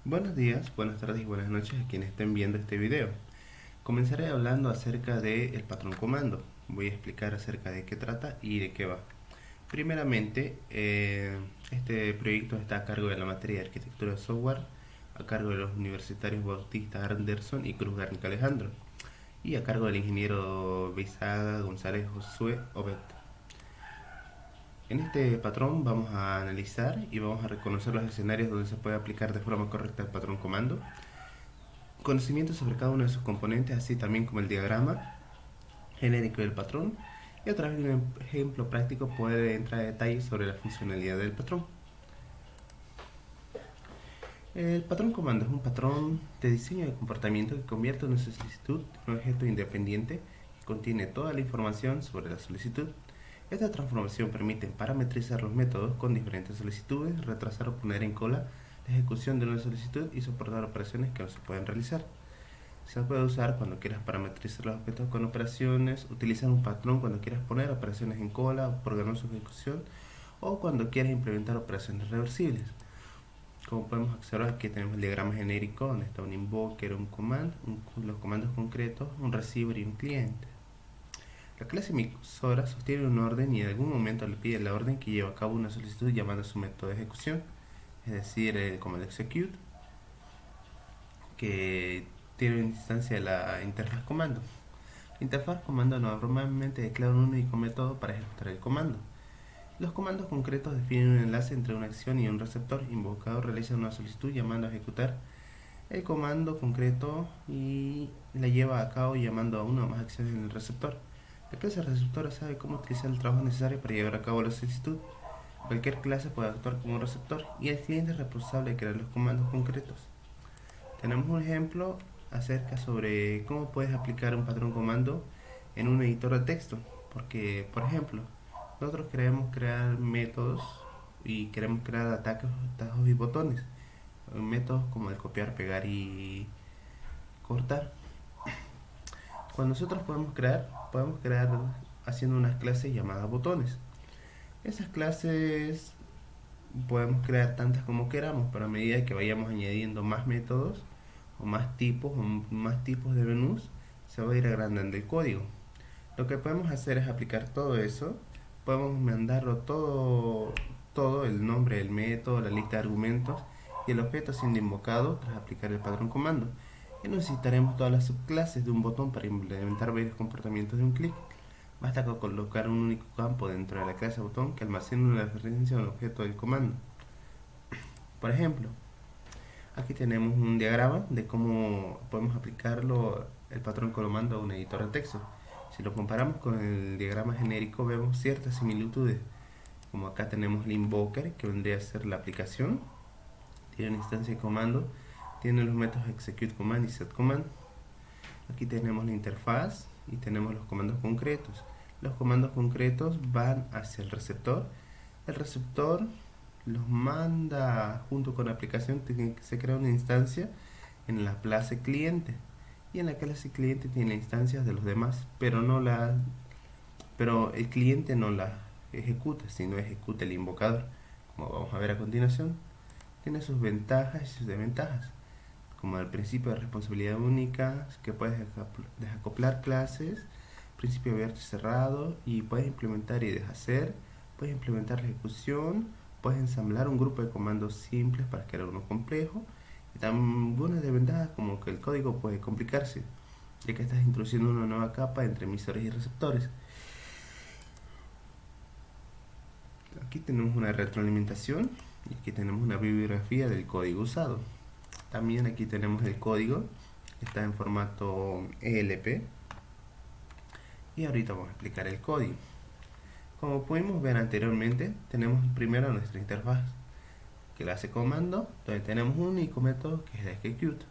Buenos días, buenas tardes y buenas noches a quienes estén viendo este video. Comenzaré hablando acerca del patrón comando. Voy a explicar acerca de qué trata y de qué va. Primeramente, este proyecto está a cargo de la materia de arquitectura de software, a cargo de los universitarios Bautista Anderson y Cruz Garnica Alejandro, y a cargo del ingeniero Beizaga González Josué Obed. En este patrón vamos a analizar y vamos a reconocer los escenarios donde se puede aplicar de forma correcta el patrón comando, conocimiento sobre cada uno de sus componentes, así también como el diagrama genérico del patrón, y a través de un ejemplo práctico poder entrar a detalles sobre la funcionalidad del patrón. El patrón comando es un patrón de diseño de comportamiento que convierte una solicitud en un objeto independiente que contiene toda la información sobre la solicitud. Esta transformación permite parametrizar los métodos con diferentes solicitudes, retrasar o poner en cola la ejecución de una solicitud y soportar operaciones que no se pueden realizar. Se puede usar cuando quieras parametrizar los objetos con operaciones, utilizar un patrón cuando quieras poner operaciones en cola o programar su ejecución, o cuando quieras implementar operaciones reversibles. Como podemos observar, aquí tenemos el diagrama genérico donde está un invoker, un command, los comandos concretos, un receiver y un cliente. La clase emisora sostiene un orden y en algún momento le pide la orden que lleve a cabo una solicitud llamando a su método de ejecución, es decir, el comando execute, que tiene una instancia de la interfaz comando. La interfaz comando normalmente declara un único método para ejecutar el comando. Los comandos concretos definen un enlace entre una acción y un receptor. Invocador realiza una solicitud llamando a ejecutar el comando concreto y la lleva a cabo llamando a una o más acciones en el receptor. La clase receptora sabe cómo utilizar el trabajo necesario para llevar a cabo la solicitud. Cualquier clase puede actuar como un receptor y el cliente es responsable de crear los comandos concretos. Tenemos un ejemplo acerca sobre cómo puedes aplicar un patrón comando en un editor de texto. Porque, por ejemplo, nosotros queremos crear métodos y queremos crear atajos y botones. Métodos como el copiar, pegar y cortar. Cuando nosotros podemos crear haciendo unas clases llamadas botones. Esas clases podemos crear tantas como queramos, pero a medida que vayamos añadiendo más métodos o más tipos de menús, se va a ir agrandando el código. Lo que podemos hacer es aplicar todo eso. Podemos mandarlo todo el nombre del método, la lista de argumentos y el objeto siendo invocado tras aplicar el patrón comando. Y necesitaremos todas las subclases de un botón para implementar varios comportamientos de un clic. Basta con colocar un único campo dentro de la clase botón que almacene una referencia a un objeto del comando. Por ejemplo, aquí tenemos un diagrama de cómo podemos aplicarlo el patrón comando a un editor de texto. Si lo comparamos con el diagrama genérico vemos ciertas similitudes, como acá tenemos el invoker, que vendría a ser la aplicación, tiene una instancia de comando, tiene los métodos execute command y set command. Aquí tenemos la interfaz y tenemos los comandos concretos. Los comandos concretos van hacia el receptor los manda junto con la aplicación. Se crea una instancia en la clase cliente, y en la clase cliente tiene instancias de los demás, pero el cliente no la ejecuta, sino ejecuta el invocador. Como vamos a ver a continuación, tiene sus ventajas y sus desventajas, como el principio de responsabilidad única, que puedes desacoplar clases, principio abierto y cerrado, y puedes implementar y deshacer, puedes implementar la ejecución, puedes ensamblar un grupo de comandos simples para crear uno complejo, y también algunas desventajas como que el código puede complicarse, ya que estás introduciendo una nueva capa entre emisores y receptores. Aquí tenemos una retroalimentación y aquí tenemos una bibliografía del código usado. También aquí tenemos el código, está en formato ELP, y ahorita vamos a explicar el código. Como pudimos ver anteriormente, tenemos primero nuestra interfaz, que la hace comando, donde tenemos un único método que es el execute.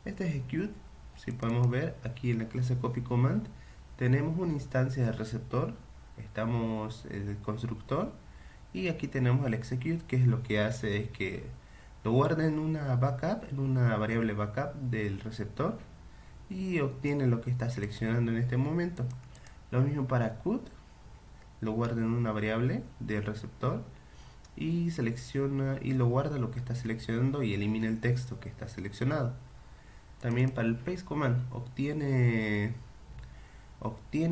Este execute, si podemos ver aquí en la clase copy command, tenemos una instancia de receptor, estamos el constructor, y aquí tenemos el execute, que es lo que hace es que lo guarda en una backup, en una variable backup del receptor, y obtiene lo que está seleccionando en este momento. Lo mismo para cut, lo guarda en una variable del receptor y selecciona y lo guarda lo que está seleccionando y elimina el texto que está seleccionado. También para el paste command obtiene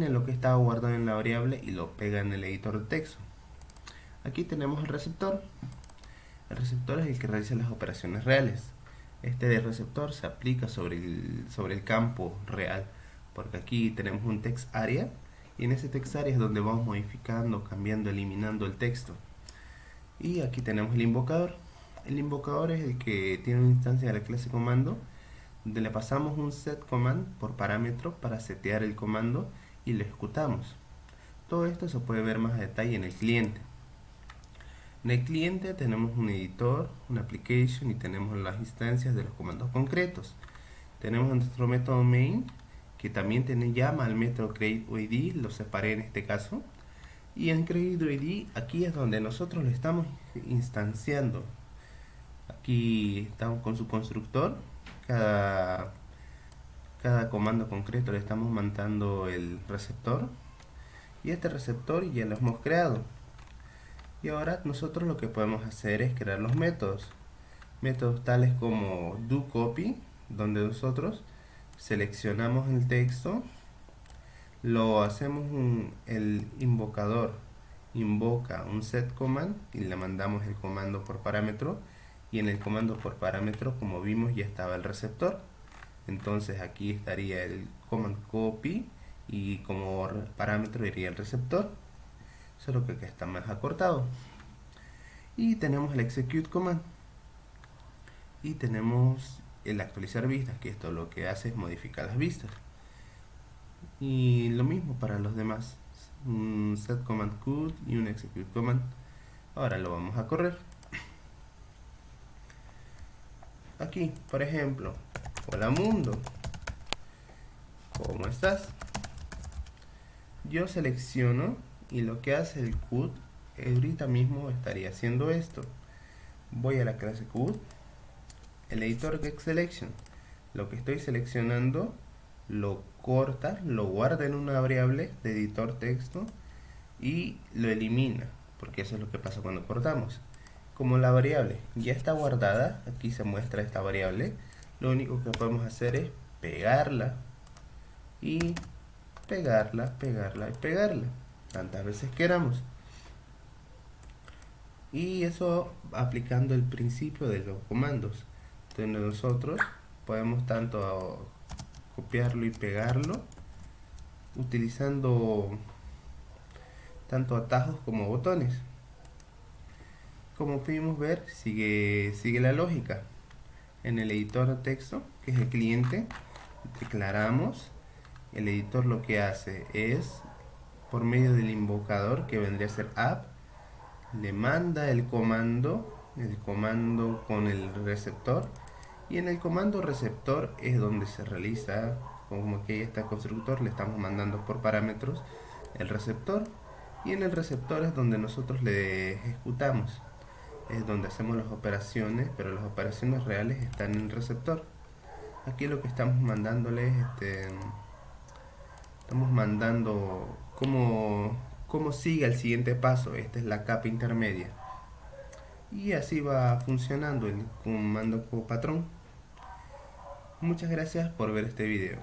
lo que estaba guardado en la variable y lo pega en el editor de texto. Aquí tenemos el receptor. El receptor es el que realiza las operaciones reales. Este de receptor se aplica sobre el campo real, porque aquí tenemos un text area y en ese text area es donde vamos modificando, cambiando, eliminando el texto. Y aquí tenemos el invocador. El invocador es el que tiene una instancia de la clase comando donde le pasamos un set command por parámetro para setear el comando y lo ejecutamos. Todo esto se puede ver más a detalle en el cliente. En el cliente tenemos un editor, una application y tenemos las instancias de los comandos concretos. Tenemos nuestro método main que también llama al método createUID, lo separé en este caso. Y en createUID aquí es donde nosotros lo estamos instanciando. Aquí estamos con su constructor. Cada comando concreto le estamos mandando el receptor. Y este receptor ya lo hemos creado. Y ahora nosotros lo que podemos hacer es crear los métodos. Métodos tales como doCopy, donde nosotros seleccionamos el texto, lo hacemos el invocador invoca un set command y le mandamos el comando por parámetro, y en el comando por parámetro, como vimos, ya estaba el receptor. Entonces aquí estaría el command copy y como parámetro iría el receptor, solo que acá está más acortado. Y tenemos el execute command y tenemos el actualizar vistas, que esto lo que hace es modificar las vistas. Y lo mismo para los demás, un set command cut y un execute command. Ahora lo vamos a correr. Aquí, por ejemplo, hola mundo, ¿cómo estás? Yo selecciono y lo que hace el cut, ahorita mismo estaría haciendo esto. Voy a la clase cut, el editor getSelection, lo que estoy seleccionando lo corta, lo guarda en una variable de editor texto y lo elimina, porque eso es lo que pasa cuando cortamos. Como la variable ya está guardada, aquí se muestra esta variable, lo único que podemos hacer es pegarla y pegarla, pegarla y pegarla tantas veces queramos. Y eso aplicando el principio de los comandos, donde nosotros podemos tanto copiarlo y pegarlo utilizando tanto atajos como botones. Como pudimos ver, sigue la lógica. En el editor de texto, que es el cliente, declaramos. El editor lo que hace es, por medio del invocador, que vendría a ser app, le manda el comando con el receptor, y en el comando receptor es donde se realiza, como que este constructor le estamos mandando por parámetros el receptor, y en el receptor es donde nosotros le ejecutamos, es donde hacemos las operaciones, pero las operaciones reales están en el receptor. Aquí lo que estamos mandándole es estamos mandando cómo sigue el siguiente paso. Esta es la capa intermedia y así va funcionando el comando como patrón. Muchas gracias por ver este video.